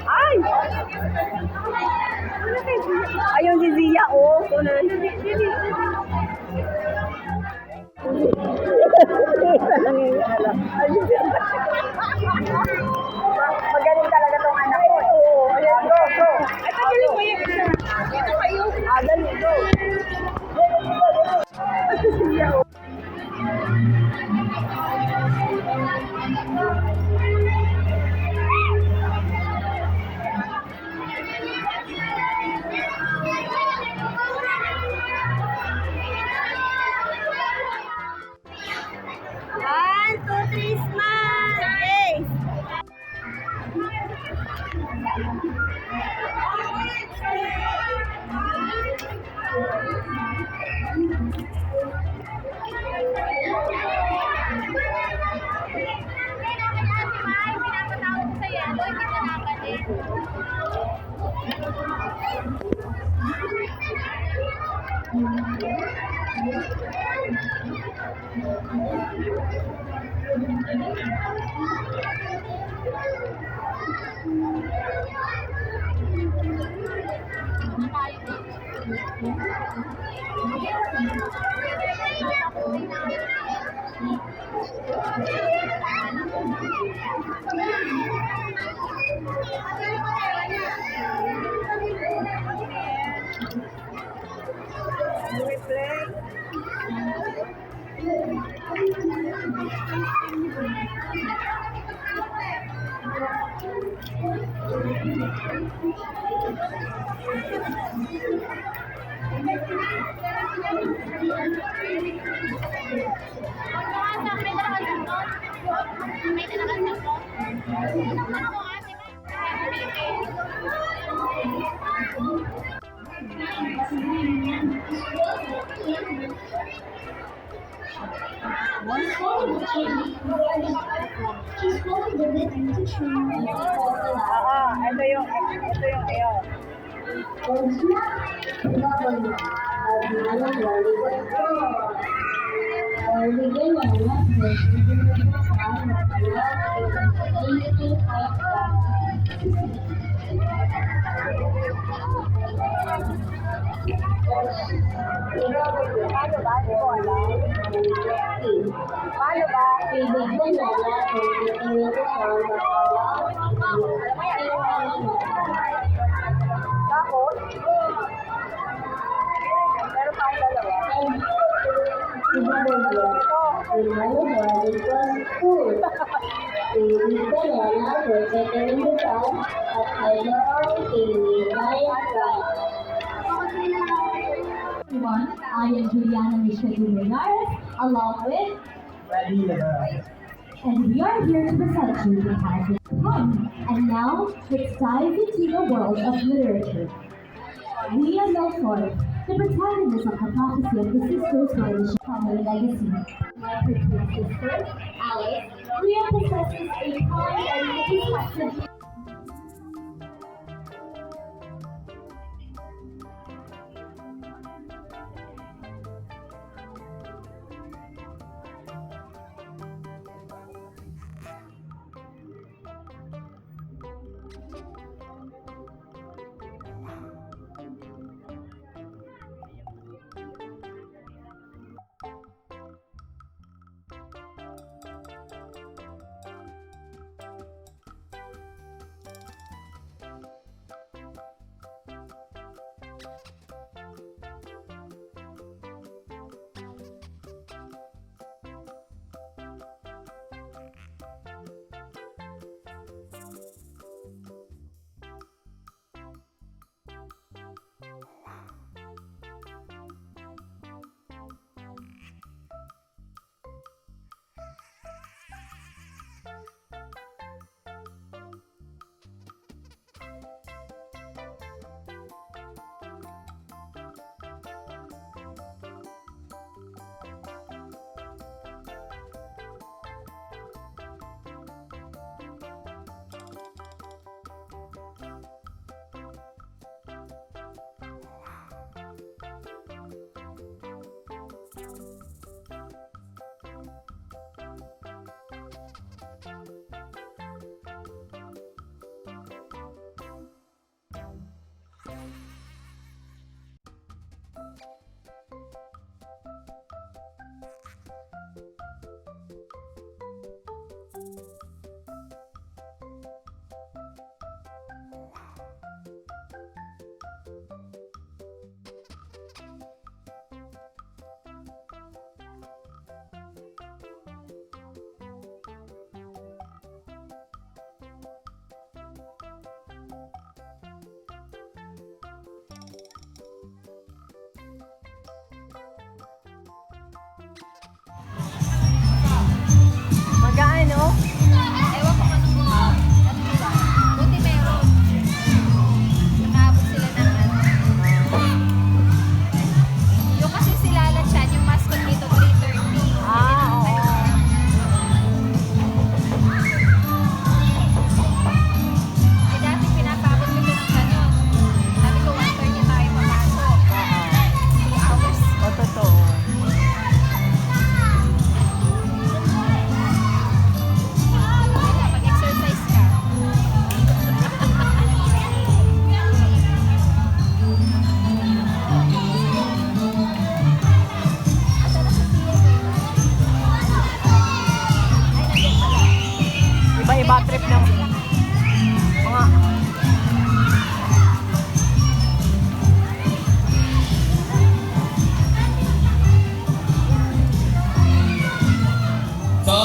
Ay! Ayun si Zia, oh. Magaling talaga tong anak ko. Ayan, go, go. Ay, pagaling mo yung isa. Ito kayo. Dali, go. One, two, three, smile! Yes! Ito yung iyo. Paano ba? Hindi ko alam. Paano ba? Tapos? Meron pa akong dalawa. Everyone, I am Juliana Michelle Linares, along with and we are here to present you the Pageant Come. And now, let's dive into the world of literature. We are no for the protagonist of the prophecy of the sisters' marriage family legacy. Like her twin sister, Alice, Rhea possesses a kind and unexpected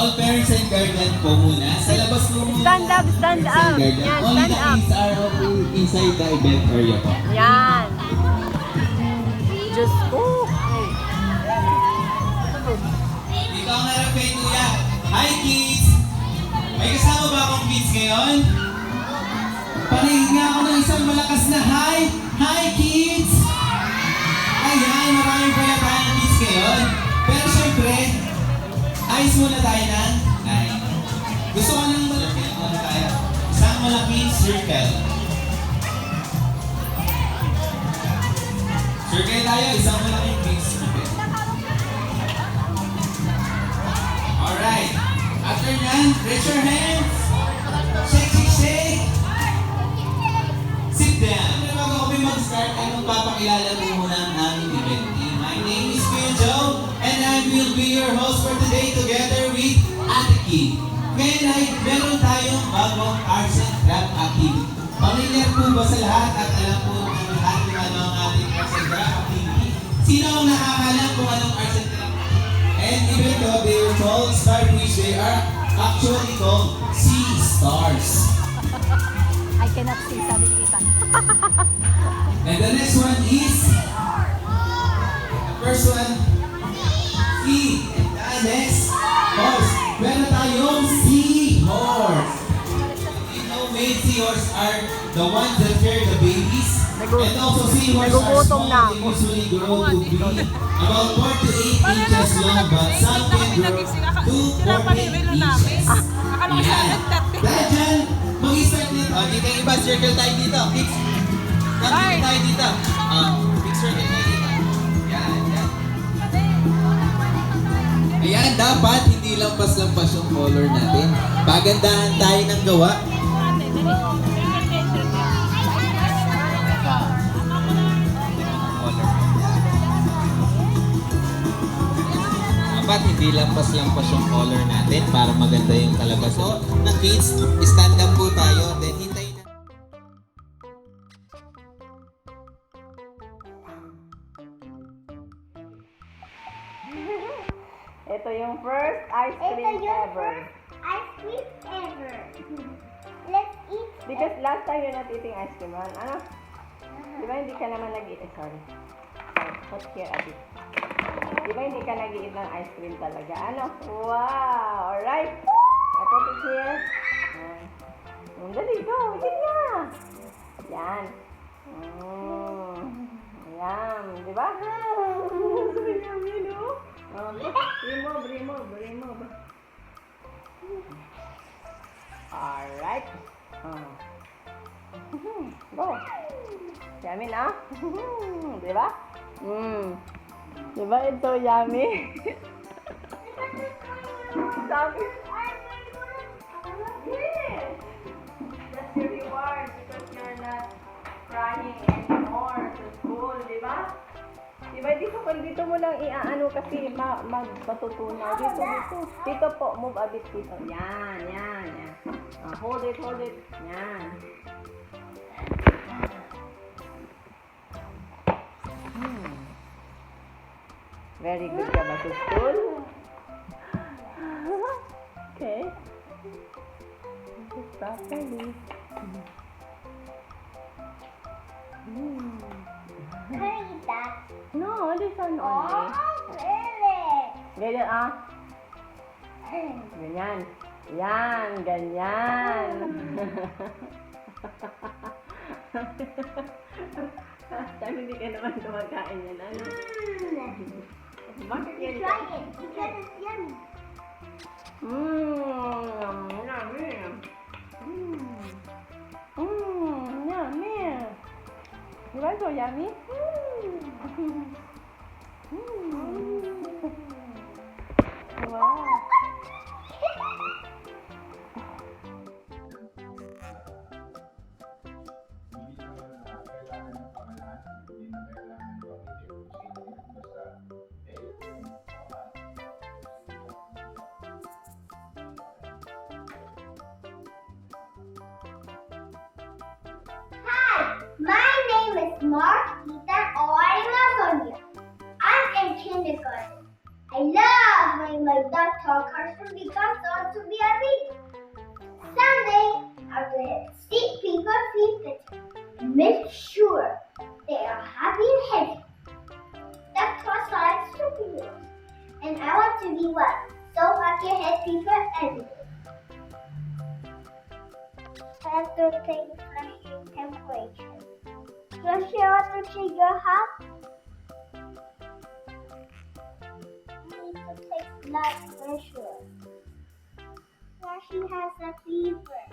all parents and guardian po muna. Sa labas po muna. Stand up, stand parents and up. guardian. Yan, Only stand the up. kids are inside the event area po. Yan. Diyos ko. Dito ang harap kay Kuya. Hi kids! May kasama ba akong kids ngayon? Paningin nga ako ng isang malakas na hi! Hi kids! Ayan, marami pala tayong kids ngayon. Pero syempre, ayos muna tayo ng ay. Gusto ko ng malaki muna tayo. Isang malaking circle. Circle tayo, isang malaking big circle. Alright. After nyan, raise your hands. Shake, shake, shake. Sit down. Bago kami mag-start, ay magpapakilala mo muna ang aming event team. My name is Kuya Joe, and I will be your host for today together with Ate Kim. Ngayon ay meron tayong bagong arts and craft activity. Pamilyar po ba sa lahat at alam po ng lahat kung ano ang ating arts and craft activity? Sino ang nakakalam kung anong arts and craft? And even though they were called starfish, they are actually called sea stars. I cannot see, sabi ni Ethan. And the next one is, the first one, sea. And the next, horse. Meron tayong seahorse. You know, male seahorse are the ones that carry the babies. And also seahorse are Nagugutom small. na They ako. usually grow to be about 4 to 8 inches long, but some can grow to 40 inches. Ayan. Dahil dyan, mag-start nito. Dito yung iba, circle tayo dito. Kids, come tayo dito. Big circle tayo dito. Yan, yan. Ayan, dapat hindi lampas-lampas yung color natin. Pagandahan tayo ng gawa. Dapat hindi lampas-lampas yung color natin para maganda yung talaga. So, ng kids, stand up po tayo. Then, hintayin na. Ito yung first ice Ito cream yung ever. first ice cream ever. Let's eat Because last time you're not eating ice cream, man. Ano? Di ba hindi ka naman nag-eat? Sorry. Put here a bit. Di ba hindi ka nag-eat ng ice cream talaga? Ano? Wow! Alright. I put it here. Dali, go. Eat niya. Yan. Yan. Di ba? Sabi niya, Milo. Remove. Alright. Go. Yummy na? Di ba? Di ba ito yummy? Sabi. Yes. That's your reward because you're not crying anymore to school, di ba? Di ba dito mo lang iaano kasi matutunaw. Dito po, move a bit dito. Yan. Hold it. Yan. Very good ka ba sa school? Okay. Properly. Can I eat that? No, this one Oh, only. really? Ganyan. Yan, ganyan. Sabi hindi ka naman kumakain yan, ano? Bakit yan? Try it because it's yummy. Yummy. Yummy. You want so yummy? Wow. Hi, my name is Marquita or Sonia. I'm in kindergarten. I love my talking like that talk has to be got to be happy. Sunday, after hit sick people feet better. Make sure they are happy and healthy. That's what science to be. And I want to be well, so I can help people every day. I have to take flushing temperature. Flush your water trigger hot. Need to take blood pressure. Flushy has a fever.